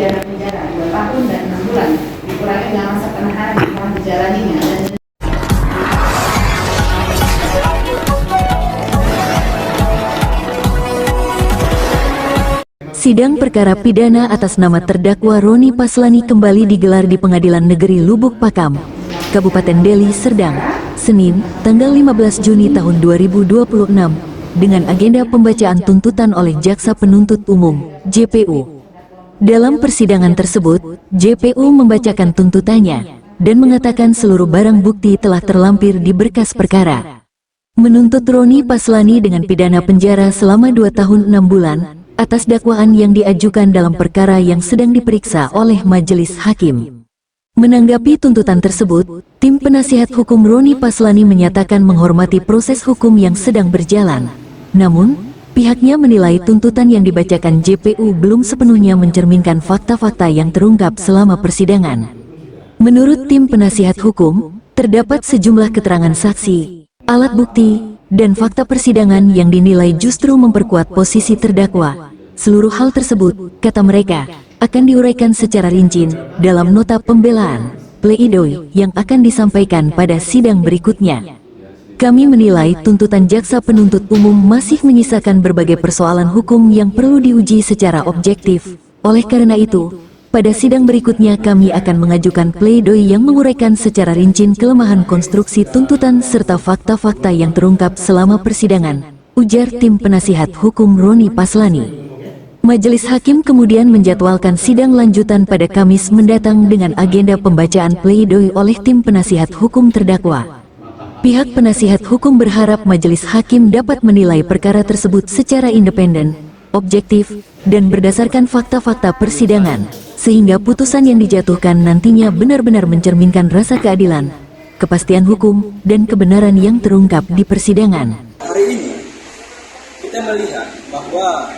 pidana penjara 2 tahun dan 6 bulan dikurangi dengan masa penahanan yang telah dijalaninya. Sidang perkara pidana atas nama terdakwa Roni Paslani kembali digelar di Pengadilan Negeri Lubuk Pakam, Kabupaten Deli Serdang, Senin, tanggal 15 Juni tahun 2026, dengan agenda pembacaan tuntutan oleh Jaksa Penuntut Umum, JPU. Dalam persidangan tersebut, JPU membacakan tuntutannya, dan mengatakan seluruh barang bukti telah terlampir di berkas perkara. Menuntut Roni Paslani dengan pidana penjara selama 2 tahun 6 bulan, atas dakwaan yang diajukan dalam perkara yang sedang diperiksa oleh majelis hakim. Menanggapi tuntutan tersebut, tim penasihat hukum Roni Paslani menyatakan menghormati proses hukum yang sedang berjalan. Namun, pihaknya menilai tuntutan yang dibacakan JPU belum sepenuhnya mencerminkan fakta-fakta yang terungkap selama persidangan. Menurut tim penasihat hukum, terdapat sejumlah keterangan saksi, alat bukti, dan fakta persidangan yang dinilai justru memperkuat posisi terdakwa. Seluruh hal tersebut, kata mereka, akan diuraikan secara rinci dalam nota pembelaan, pledoi, yang akan disampaikan pada sidang berikutnya. Kami menilai tuntutan jaksa penuntut umum masih menyisakan berbagai persoalan hukum yang perlu diuji secara objektif. Oleh karena itu, pada sidang berikutnya kami akan mengajukan pledoi yang menguraikan secara rinci kelemahan konstruksi tuntutan serta fakta-fakta yang terungkap selama persidangan, ujar tim penasihat hukum Roni Paslani. Majelis hakim kemudian menjadwalkan sidang lanjutan pada Kamis mendatang dengan agenda pembacaan pledoi oleh tim penasihat hukum terdakwa. Pihak penasihat hukum berharap majelis hakim dapat menilai perkara tersebut secara independen, objektif, dan berdasarkan fakta-fakta persidangan, sehingga putusan yang dijatuhkan nantinya benar-benar mencerminkan rasa keadilan, kepastian hukum, dan kebenaran yang terungkap di persidangan. Hari ini kita melihat bahwa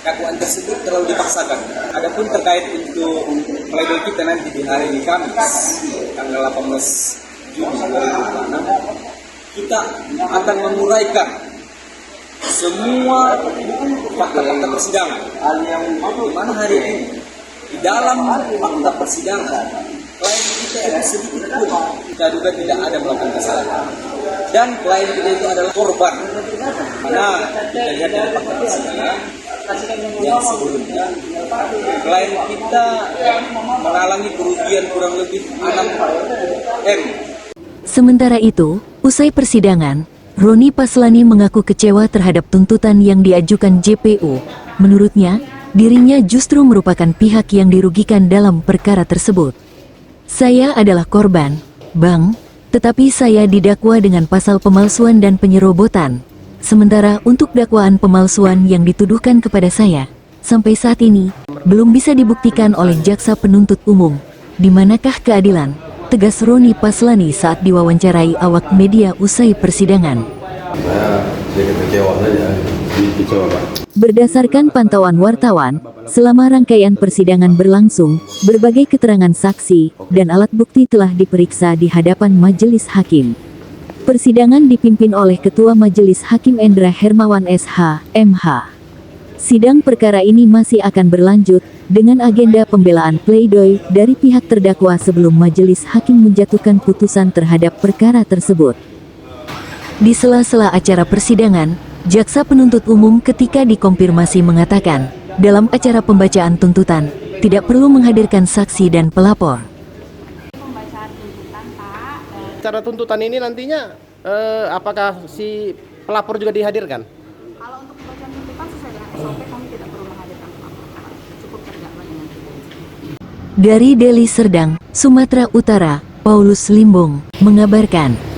dakwaan tersebut terlalu dipaksakan. Adapun terkait untuk pledoi kita nanti di hari Kamis tanggal 18 Juni 2026, kita akan menguraikan semua fakta-fakta persidangan. Di mana hari ini di dalam fakta persidangan klien kita itu sedikit pun kita duga tidak ada melakukan kesalahan, dan klien kita itu adalah korban. Karena kita lihat dari fakta persidangan yang sebelumnya, klien kita mengalami kerugian kurang lebih 6 M. Sementara itu, usai persidangan, Roni Paslani mengaku kecewa terhadap tuntutan yang diajukan JPU. Menurutnya, dirinya justru merupakan pihak yang dirugikan dalam perkara tersebut. Saya adalah korban, Bang, tetapi saya didakwa dengan pasal pemalsuan dan penyerobotan. Sementara untuk dakwaan pemalsuan yang dituduhkan kepada saya, sampai saat ini, belum bisa dibuktikan oleh jaksa penuntut umum. Di manakah keadilan? Tegas Roni Paslani saat diwawancarai awak media usai persidangan. Berdasarkan pantauan wartawan, selama rangkaian persidangan berlangsung, berbagai keterangan saksi dan alat bukti telah diperiksa di hadapan majelis hakim. Persidangan dipimpin oleh Ketua Majelis Hakim Endra Hermawan SH, MH. Sidang perkara ini masih akan berlanjut dengan agenda pembelaan pledoi dari pihak terdakwa sebelum majelis hakim menjatuhkan putusan terhadap perkara tersebut. Di sela-sela acara persidangan, jaksa penuntut umum ketika dikonfirmasi mengatakan, dalam acara pembacaan tuntutan, tidak perlu menghadirkan saksi dan pelapor. Cara tuntutan ini nantinya apakah si pelapor juga dihadirkan? Kalau untuk pembacaan tuntutan sesuai dengan SOP kami tidak perlu menghadirkan pelapor, cukup terdakwa dengan Dari Deli Serdang, Sumatera Utara, Paulus Limbong mengabarkan.